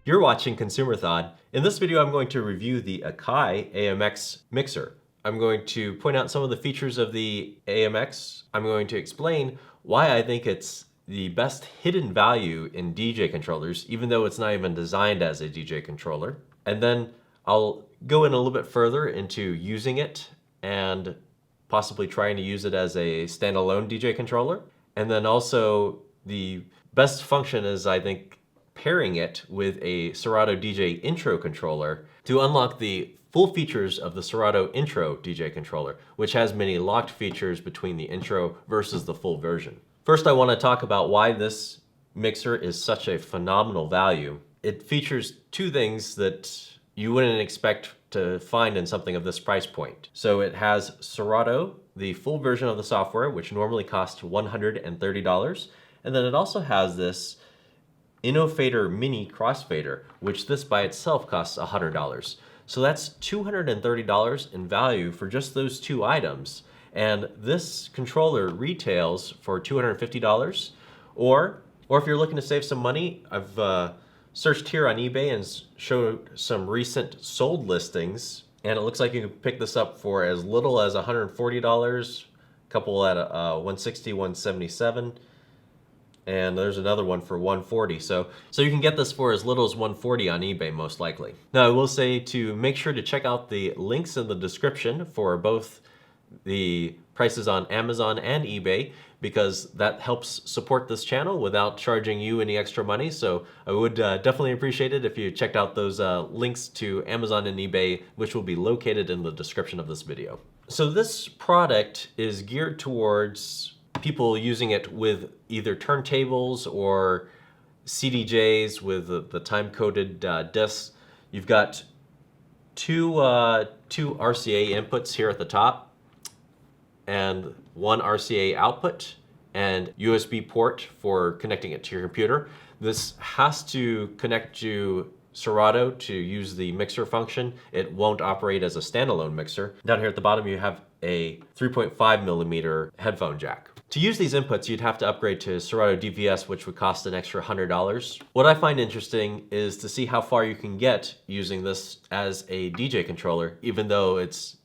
You're watching Consumerthon. In this video, I'm going to review the Akai AMX mixer. I'm going to point out some of the features of the AMX. I'm going to explain why I think it's the best hidden value in DJ controllers, even though it's not even designed as a DJ controller. And then I'll go in a little bit further into using it and possibly trying to use it as a standalone DJ controller. And then also the best function is, I think, pairing it with a Serato DJ Intro controller to unlock the full features of the Serato Intro DJ controller, which has many locked features between the intro versus the full version. First, I want to talk about why this mixer is such a phenomenal value. It features two things that you wouldn't expect to find in something of this price point. So it has Serato, the full version of the software, which normally costs $130. And then it also has this InnoFader Mini Crossfader, which this by itself costs $100. So that's $230 in value for just those two items. And this controller retails for $250. Or if you're looking to save some money, I've searched here on eBay and showed some recent sold listings. And it looks like you can pick this up for as little as $140, a couple at $160, $177. And there's another one for $140. So you can get this for as little as $140 on eBay, most likely. Now, I will say to make sure to check out the links in the description for both the prices on Amazon and eBay, because that helps support this channel without charging you any extra money. So I would definitely appreciate it if you checked out those links to Amazon and eBay, which will be located in the description of this video. So this product is geared towards people using it with either turntables or CDJs with the time-coded discs. You've got two RCA inputs here at the top and one RCA output and USB port for connecting it to your computer. This has to connect to Serato to use the mixer function. It won't operate as a standalone mixer. Down here at the bottom, you have a 3.5mm headphone jack. To use these inputs, you'd have to upgrade to Serato DVS, which would cost an extra $100. What I find interesting is to see how far you can get using this as a DJ controller, even though it's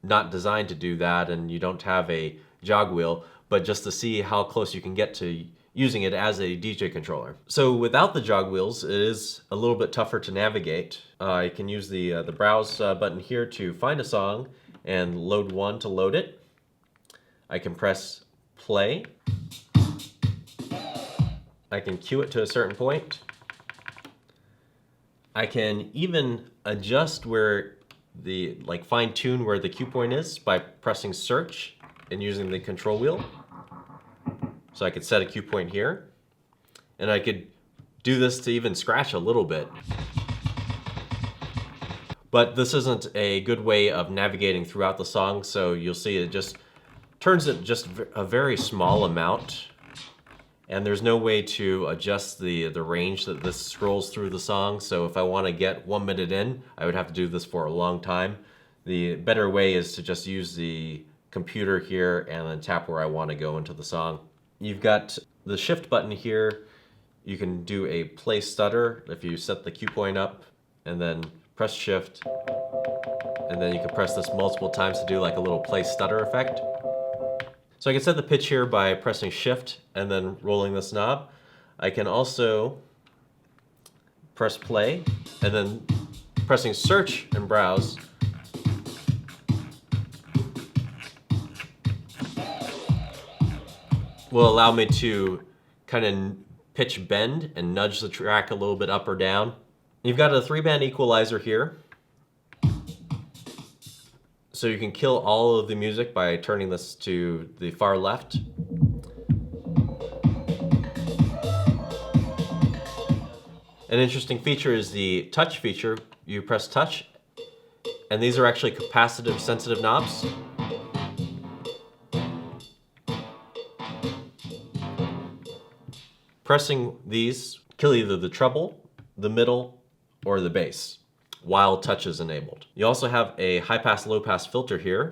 not designed to do that and you don't have a jog wheel, but just to see how close you can get to using it as a DJ controller. So without the jog wheels, it is a little bit tougher to navigate. I can use the browse button here to find a song and load one to load it. I can press play. I can cue it to a certain point. I can even adjust where fine tune where the cue point is by pressing search and using the control wheel. So I could set a cue point here, and I could do this to even scratch a little bit. But this isn't a good way of navigating throughout the song, so you'll see it just turns it just a very small amount, and there's no way to adjust the range that this scrolls through the song. So if I want to get 1 minute in, I would have to do this for a long time. The better way is to just use the computer here and then tap where I want to go into the song. You've got the shift button here. You can do a play stutter if you set the cue point up, and then press shift, and then you can press this multiple times to do like a little play stutter effect. So I can set the pitch here by pressing shift and then rolling this knob. I can also press play and then pressing search and browse. Will allow me to kind of pitch bend and nudge the track a little bit up or down. You've got a 3-band equalizer here. So you can kill all of the music by turning this to the far left. An interesting feature is the touch feature. You press touch, and these are actually capacitive sensitive knobs. Pressing these kill either the treble, the middle, or the bass while touch is enabled. You also have a high-pass, low-pass filter here.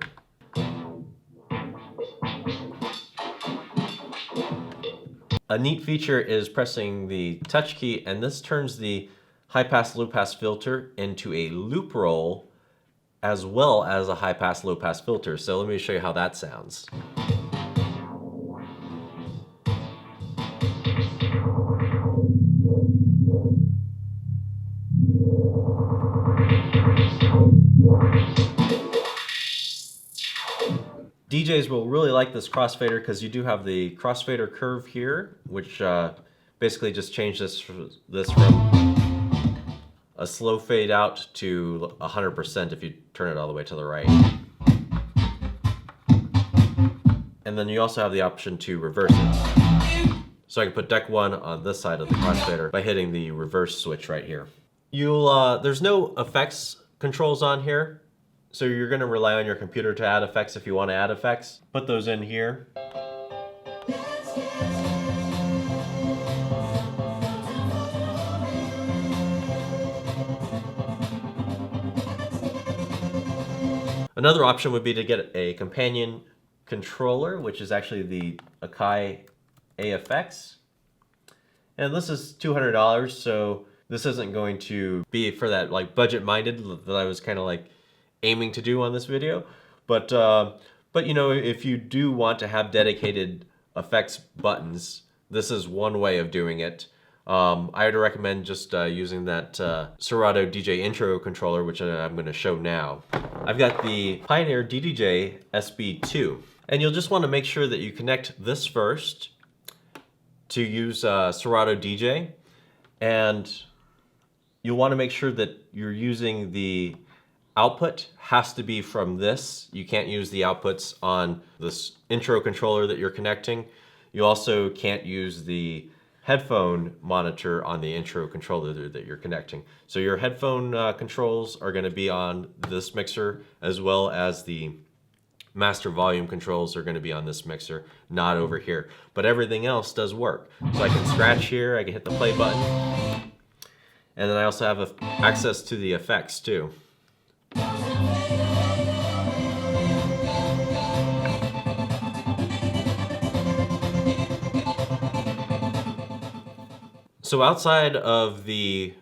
A neat feature is pressing the touch key, and this turns the high-pass, low-pass filter into a loop roll, as well as a high-pass, low-pass filter. So let me show you how that sounds. DJs will really like this crossfader because you do have the crossfader curve here, which basically just changes this from a slow fade out to 100% if you turn it all the way to the right. And then you also have the option to reverse it. So I can put deck 1 on this side of the crossfader by hitting the reverse switch right here. There's no effects controls on here, so you're going to rely on your computer to add effects if you want to add effects. Put those in here. Another option would be to get a companion controller, which is actually the Akai AFX. And this is $200, so this isn't going to be for that like budget-minded that I was kind of like aiming to do on this video. But you know, if you do want to have dedicated effects buttons, this is one way of doing it. I would recommend just using that Serato DJ Intro controller, which I'm going to show now. I've got the Pioneer DDJ SB2, and you'll just want to make sure that you connect this first to use Serato DJ, and you'll want to make sure that you're using the output has to be from this. You can't use the outputs on this intro controller that you're connecting. You also can't use the headphone monitor on the intro controller that you're connecting. So your headphone controls are going to be on this mixer, as well as the master volume controls are going to be on this mixer, not over here. But everything else does work. So I can scratch here, I can hit the play button, and then I also have access to the effects too. So outside of the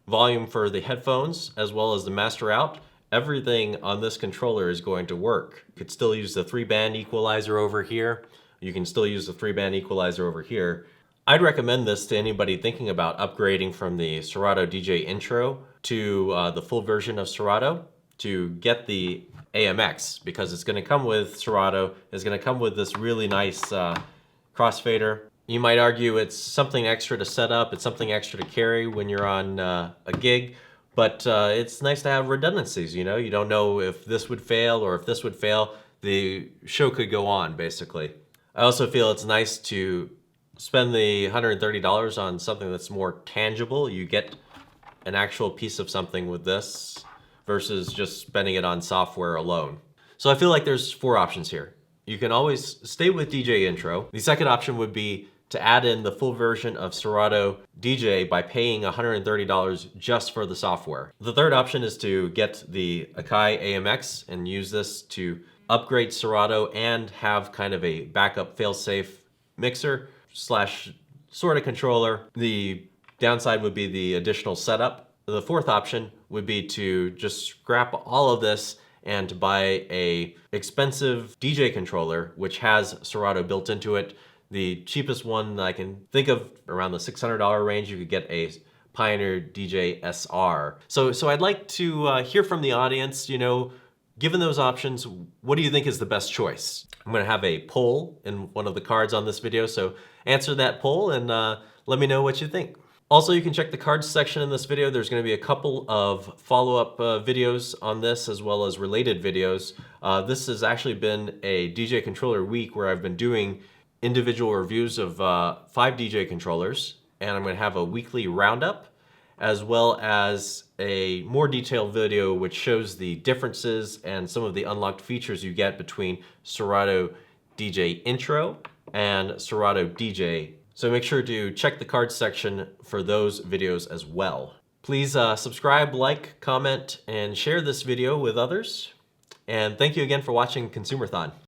volume for the headphones, as well as the master out, everything on this controller is going to work. You could still use the 3-band equalizer over here. You can still use the 3-band equalizer over here. I'd recommend this to anybody thinking about upgrading from the Serato DJ Intro to the full version of Serato to get the AMX, because it's going to come with Serato. It's going to come with this really nice crossfader. You might argue it's something extra to set up, it's something extra to carry when you're on a gig, but it's nice to have redundancies, you know? You don't know if this would fail or if this would fail. The show could go on, basically. I also feel it's nice to spend the $130 on something that's more tangible. You get an actual piece of something with this versus just spending it on software alone. So I feel like there's 4 options here. You can always stay with DJ Intro. The second option would be to add in the full version of Serato DJ by paying $130 just for the software. The third option is to get the Akai AMX and use this to upgrade Serato and have kind of a backup fail-safe mixer slash sort of controller. The downside would be the additional setup. The fourth option would be to just scrap all of this and to buy a expensive DJ controller which has Serato built into it. The cheapest one I can think of, around the $600 range, you could get a Pioneer DJ SR. So I'd like to hear from the audience, you know, given those options, what do you think is the best choice? I'm gonna have a poll in one of the cards on this video, so answer that poll and let me know what you think. Also, you can check the cards section in this video. There's going to be a couple of follow-up videos on this, as well as related videos. This has actually been a DJ controller week where I've been doing individual reviews of 5 DJ controllers, and I'm going to have a weekly roundup, as well as a more detailed video which shows the differences and some of the unlocked features you get between Serato DJ Intro and Serato DJ. So make sure to check the cards section for those videos as well. Please subscribe, like, comment, and share this video with others. And thank you again for watching Consumerthon.